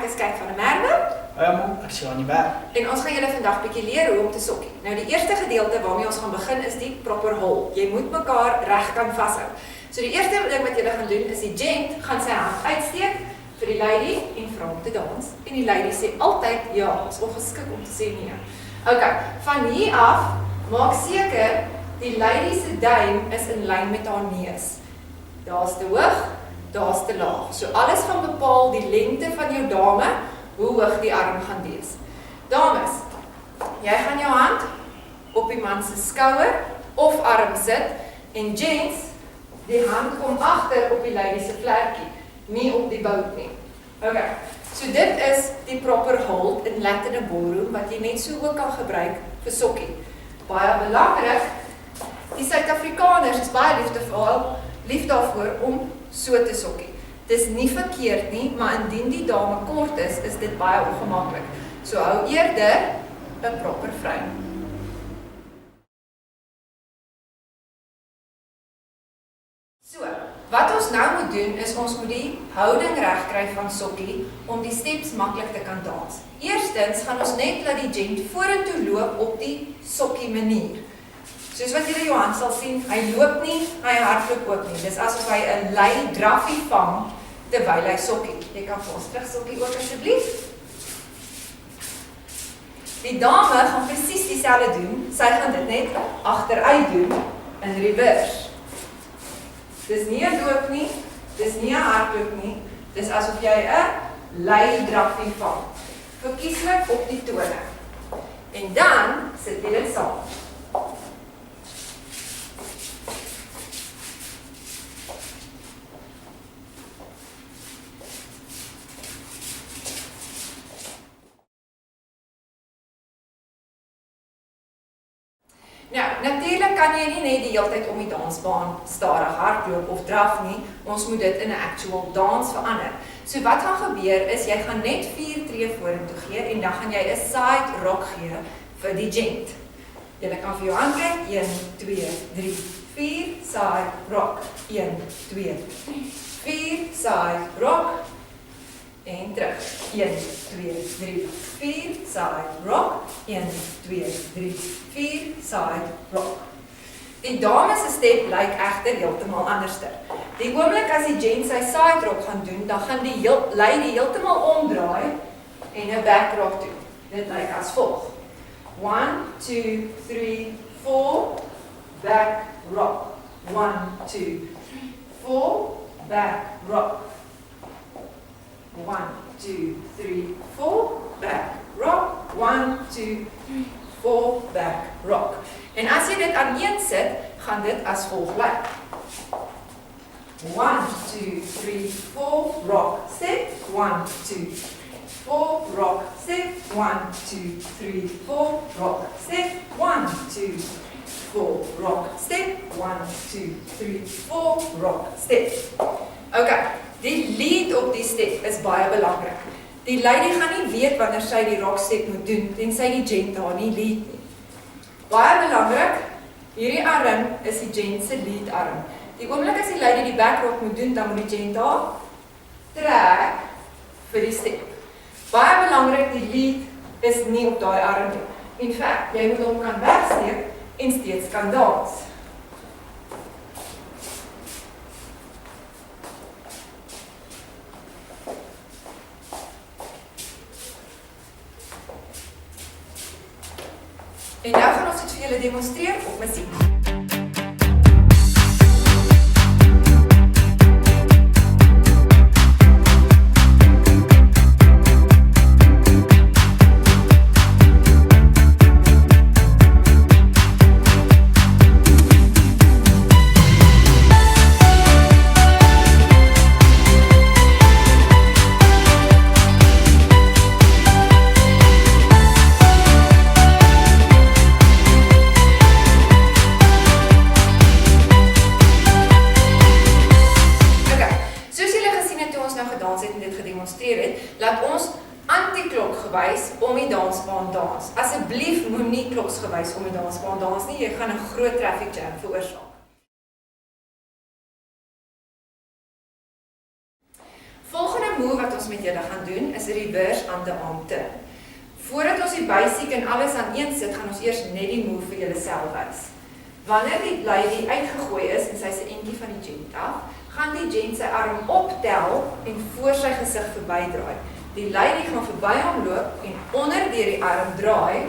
is kyk van 'n merwe. Ek sien aan die werk. En ons gaan julle vandag bietjie leer hoe om te sokkie. Nou die eerste gedeelte waarmee ons gaan begin is die proper hold. Jy moet mekaar regkant vashou. So die eerste ding wat julle gaan doen is die gent gaan sy hand uitsteek vir die lady en vra om te dans. En die lady sê altyd ja, is ongeskik om te sê nee. OK, van hier af maak seker die lady se duim is in lyn met haar neus. Daar's te hoog, daar's te laag. So alles gaan bepaal die lengte van jou dame, hoe hoog die arm gaan wees. Dames, jy gaan jou hand op die man se skouer of arm sit en gents, die hand kom agter op die lady se vlerkie, nie op die bout nie. OK, so dit is die proper hold in Latin en ballroom wat jy net so ook kan gebruik vir sokkie. Baie belangrik, die Suid-Afrikaners is baie lief daarvoor om so te sokkie. Dis nie verkeerd nie, maar indien die dame kort is dit baie ongemaklik. So hou eerder 'n proper vrou. So, wat ons nou moet doen is ons moet die houding reg kry van sokkie om die steps maklik te kan dans. Eerstens gaan ons net laat die gent vorentoe loop op die sokkie manier. Soos wat julle Johan sal sien, hy loop nie, hy hardloop ook nie. Dis asof hy 'n lei draffie vang terwyl hy sokkie. Jy kan vir ons terug sokkie ook asseblief. Die dame gaan presies dieselfde doen. Sy gaan dit net agteruit doen in reverse. Dis nie 'n loop nie, dis nie 'n hardloop nie. Dis asof jy 'n lei draffie vang. Verkieslik op die tone. En dan sit jy dit saam. Nou, natuurlijk kan jy nie net die hele tyd om die dansbaan stadig hardloop of draf nie. Ons moet dit in 'n actual dans verander. So wat gaan gebeur is, jy gaan net 4 tree vorentoe gee en dan gaan jy 'n side rock gee vir die gent. Julle kan vir jou aankyk, 1, 2, 3, 4, side rock, 1, 2, 3, 4, side rock, en terug, 1, 2, 3, 4, side rock, 1, 2, 3, 4, side rock. Die dame se step lyk egter heeltemal anderster. Die oomblik as die gent sy side rock gaan doen, dan gaan die lady heeltemal omdraai en 'n back rock doen. Dit lyk as volg. 1, 2, 3, 4, back rock. 1, 2, 3, 4, back rock. 1, 2, 3, 4, back rock. 1, 2, 3, 4, back rock. En as jy dit aaneen sit, gaan dit as volg lyk. 1, 2, 3, 4, rock, step. 1, 2, 4, rock, step. 1, 2, 3, 4, rock, step. 1, 2, 4, rock, step. 1, 2, 3, 4, rock, step. Okay, die lead op die step is baie belangrik. Die lady gaan nie weet wanneer sy die rock step moet doen, tensy die gent haar nie lead nie. Baie belangrik, hierdie arm is die gent se lead arm. Die oomblik as die lady die back rock moet doen, dan moet die gent haar trek vir die step. Baie belangrik, die lead is nie op daai arm nie. In fact, jy moet hom kan wegsteek en steeds kan dans. En nou gaan ons dit vir julle demonstreer op musiek. Laat ons anti-klokgewys om die dansbaan dans. Asseblief moenie kloksgewys om die dansbaan dans nie, jy gaan 'n groot traffic jam veroorsaak. Volgende move wat ons met julle gaan doen is is 'n reverse underarm turn. Voordat ons die basic en alles aan een sit, gaan ons eers net die move vir julle self wys. Wanneer die lady uitgegooi is en sy se entjie van die gent af, gaan die gent sy arm optel en voor sy gesig verbydraai. Die lady gaan verby hom loop en onder deur die arm draai,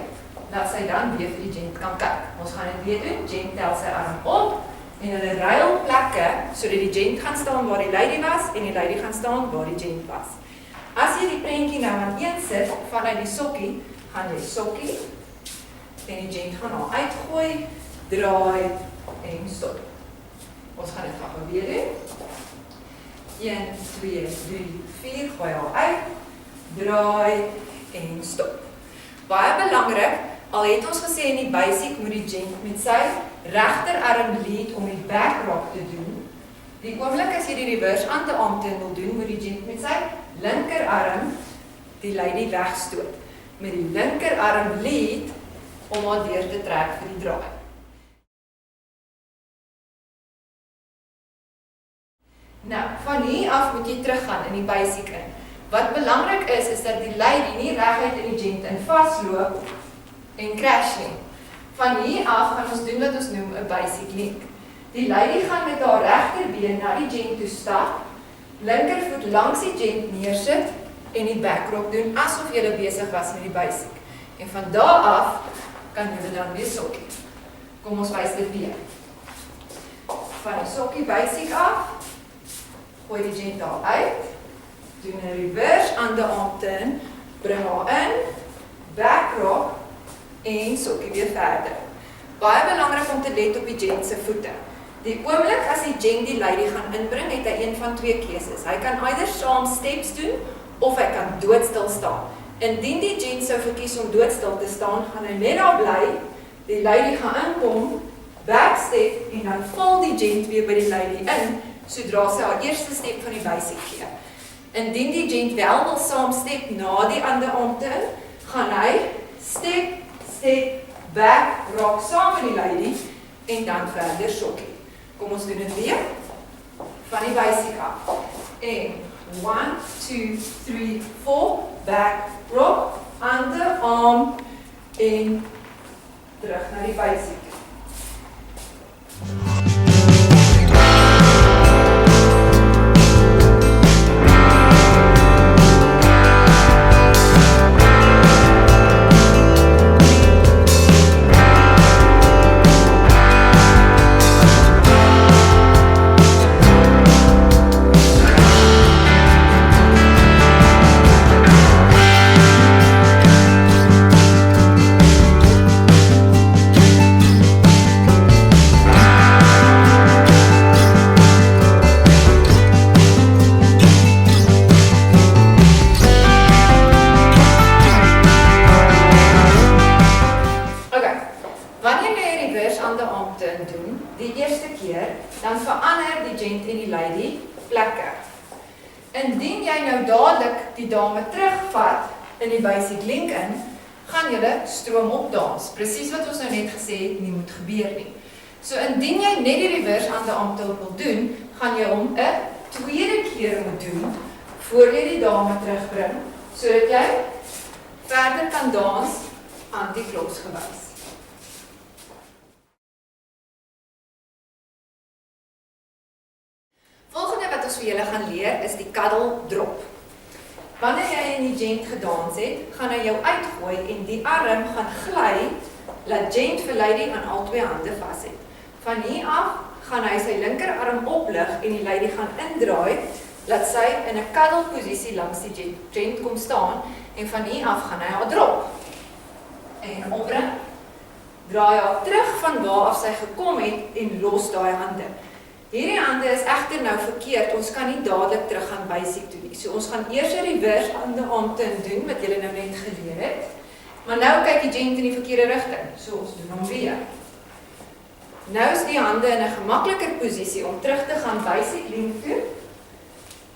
dat sy dan weer vir die gent kan kyk. Ons gaan dit weer doen. Gent tel sy arm op en hulle ruil plekke sodat die gent gaan staan waar die lady was en die lady gaan staan waar die gent was. As jy die prentjie nou aan een sit vanuit die sokkie, gaan jy sokkie en die gent gaan haar uitgooi, draai en stop. Ons gaan dit gou weer doen. 1, 2, 3, 4, gooi haar uit, draai en stop. Baie belangrik, al het ons gesê in die basic moet die gent met sy regterarm lead om die back rock te doen. Die oomblik as jy die reverse underarm turn wil doen, moet die gent met sy linkerarm die lady wegstoot. Met die linkerarm lead om haar deur te trek vir die draai. Nou, van hier af moet jy teruggaan in die basic in. Wat belangrik is dat die lady nie reguit in die gent in vasloop en crash nie. Van hier af gaan ons doen wat ons noem 'n basic link. Die lady gaan met haar regterbeen na die gent toe stap, linkervoet langs die gent neersit en die backrock doen asof jy besig was met die basic. En van daar af kan jy dan weer sokkie. Kom ons wys dit weer. Van die sokkie basic af, gooi die gent daar uit, doen 'n reverse underarm turn, bring haar in, backrock en sokkie weer verder. Baie belangrik om te let op die gent se voete. Die oomblik as die gent die lady gaan inbring, het hy een van twee keuses. Hy kan either saam steps doen of hy kan doodstil staan. Indien die gent sou verkies om doodstil te staan, gaan hy net daar bly, die lady gaan inkom, backstep en dan val die gent weer by die lady in, sodra sy haar eerste step van die basic gee. Indien die gent wel wil saam step na die underarm turn, gaan hy step, back, rock saam met die lady en dan verder sokkie. Kom ons doen dit weer. Van die basic af. En 1, 2, 3, 4, back, rock, underarm en terug na die basic. Dan verander die gent en die lady plekke. Indien jy nou dadelik die dame terugvat in die basic link in, gaan julle stroom op dans. Presies wat ons nou net gesê het, nie moet gebeur nie. So indien jy net die reverse underarm turn wil doen, gaan jy hom 'n tweede keer moet doen voor jy die dame terugbring, sodat jy verder kan dans anti-clocks gewys. Volgende wat ons vir julle gaan leer is die cuddle drop. Wanneer jy in die gent gedans het, gaan hy jou uitgooi en die arm gaan gly, laat gent vir lady aan al twee hande vas het. Van hier af gaan hy sy linkerarm oplig en die lady gaan indraai, laat sy in 'n cuddle posisie langs die gent kom staan en van hier af gaan hy haar drop. En opbring, draai haar terug van waar af sy gekom het en los daai hande. Hierdie hande is egter nou verkeerd, ons kan nie dadelik terug gaan basic toe nie. So ons gaan eers 'n reverse underarm turn doen, wat julle nou net geleer het. Maar nou kyk die gent in die verkeerde rigting, so ons doen hom weer. Nou is die hande in 'n gemakliker posisie om terug te gaan basic link toe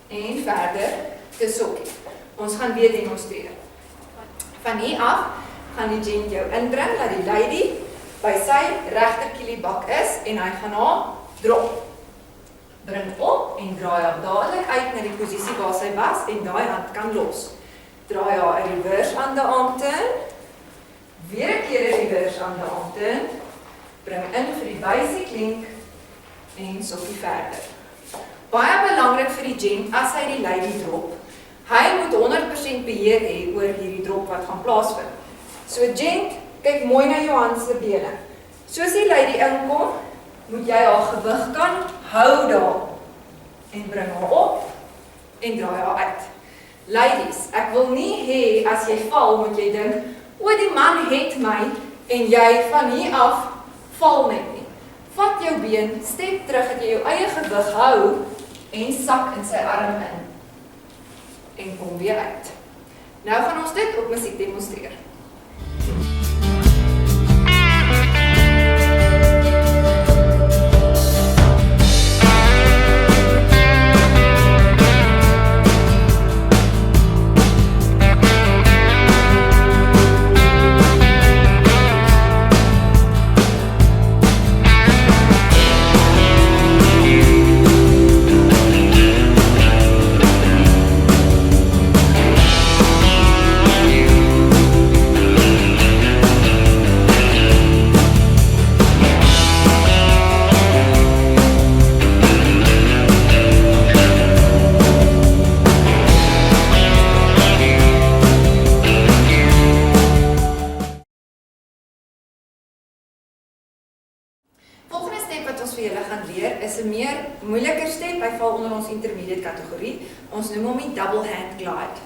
en verder te sokkie. Ons gaan weer demonstreer. Van hier af gaan die gent jou inbring, dat die lady by sy regterkieliebak is en hy gaan haar drop. Bring op en draai haar dadelik uit na die posisie waar sy was en daai hand kan los. underarm in. Weer 'n keer 'n reverse underarm in. Bring in vir die basic link en sokkie verder. Baie belangrik vir die gent as hy die lady drop. Hy moet 100% beheer hê oor hierdie drop wat gaan plaasvind. So gent, kyk mooi na Johan se bene. Soos die lady inkom, moet jy haar gewig kan hou daar en bring haar op en draai haar uit. Ladies, ek wil nie hê as jy val, moet jy dink, o die man het my en jy van hier af val net nie. Vat jou been, step terug dat jy jou eie gewig hou en sak in sy arm in. En kom weer uit. Nou gaan ons dit op musiek demonstreer. Volgende step wat ons vir julle gaan leer is 'n meer moeiliker step. Hy val onder ons intermediate kategorie. Ons noem hom die double hand glide.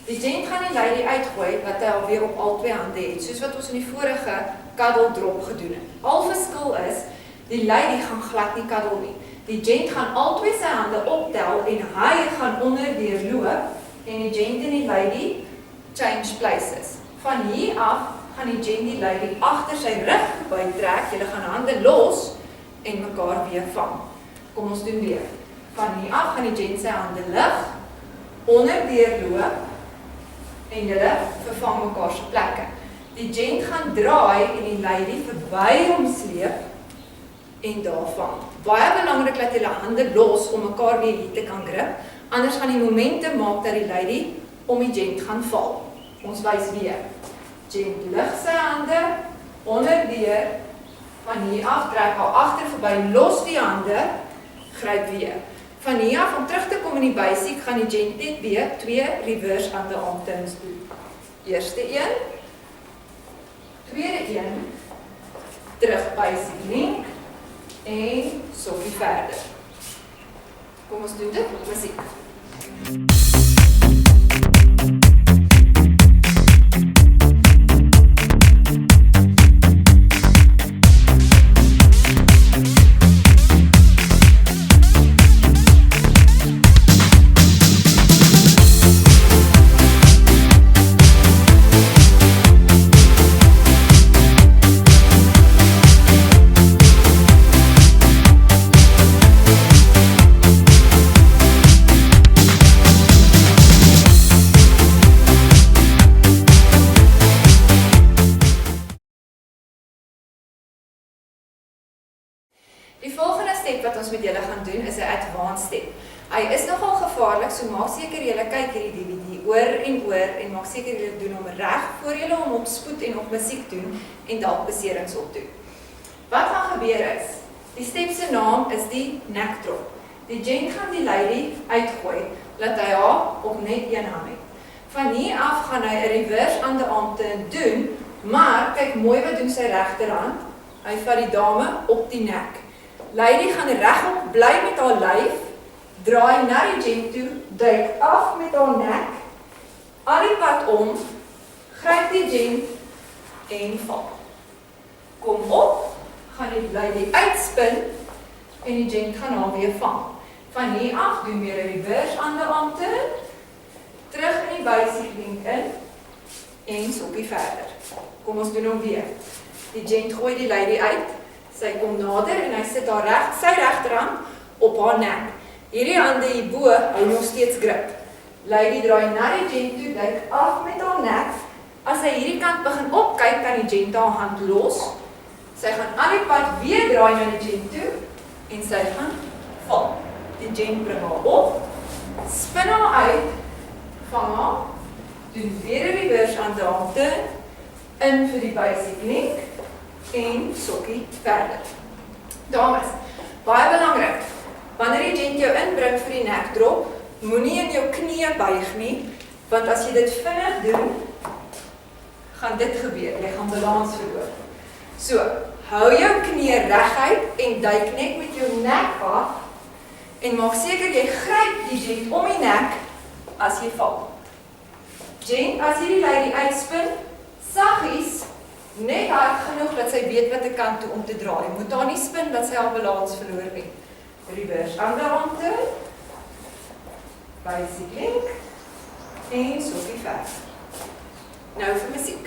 Die gent gaan die lady uitgooi wat hy alweer op al twee hande het, soos wat ons in die vorige cuddle drop gedoen het. Al verskil is, die lady gaan glad nie cuddle nie. Die gent gaan al twee sy hande optel en hy gaan onderdeur loop en die gent en die lady change places. Van hier af gaan die gent die lady agter sy rug bytrek, julle gaan hande los en mekaar weer vang. Kom ons doen weer. Van hier af gaan die gent sy hande lig, onderdeur loop en julle vervang mekaar se plekke. Die gent gaan draai en die lady verby hom sleep en daar vang. Baie belangrik dat julle hande los om mekaar weer hier te kan grip, anders gaan die momentum maak dat die lady om die gent gaan val. Ons wys weer. Gent lig sy hande, onderdeur, van hier af trek haar agter verby, los die hande, gryp weer. Van hier af om terug te kom in die basic, gaan die gent net weer 2 reverse underarm turns doen. Eerste een, tweede een, terug basic link en sokkie verder. Kom ons doen dit met musiek. Die volgende step wat ons met julle gaan doen is 'n advanced step. Hy is nogal gevaarlik, so maak seker julle kyk hierdie DVD oor en maak seker julle doen hom reg voor julle hom op spoed en op musiek doen en dalk beserings opdoen. Wat gaan gebeur is, die step se naam is die neck drop. Die gent gaan die lady uitgooi, laat hy haar op net een hand het. Van hier af gaan hy 'n reverse underarm turn doen, maar kyk mooi wat doen sy regterhand. Hy vat die dame op die nek. Lady gaan regop bly met haar lyf, draai na die gent toe, duik af met haar nek, al die pad om, gryp die gent en val. Kom op, gaan die lady uitspin en die gent gaan haar weer vang. Van hier af doen weer 'n reverse underarm turn, terug in die basic link in en sokkie verder. Kom ons doen hom weer. Die gent gooi die lady uit. Sy kom nader en hy sit haar sy regterhand op haar nek. Hierdie hande hierbo hou nog steeds grip. Lady draai na die gent toe, duik af met haar nek. As sy hierdie kant begin opkyk, kan die gent haar hand los. Sy gaan al die pad weer draai na die gent toe en sy gaan val. Die gent bring haar op, spin haar uit, vang haar Doen weer 'n reverse underarm turn, in vir die basic neck en sokkie verder. Dames, baie belangrik, wanneer jy gent jou inbring vir die neck drop, moenie in jou knie buig nie, want as jy dit vinnig doen, gaan dit gebeur, jy gaan balans verloor. So, hou jou knie reguit en duik net met jou nek af en maak seker jy gryp die gent om die nek as jy val. Gent, as jy die lady uitspin, saggies, net hard genoeg dat sy weet wat 'n kant toe om te draai. Moet haar nie spin dat sy haar balans verloor nie. Reverse underarm turn, basic link en sokkie verder. Nou vir musiek.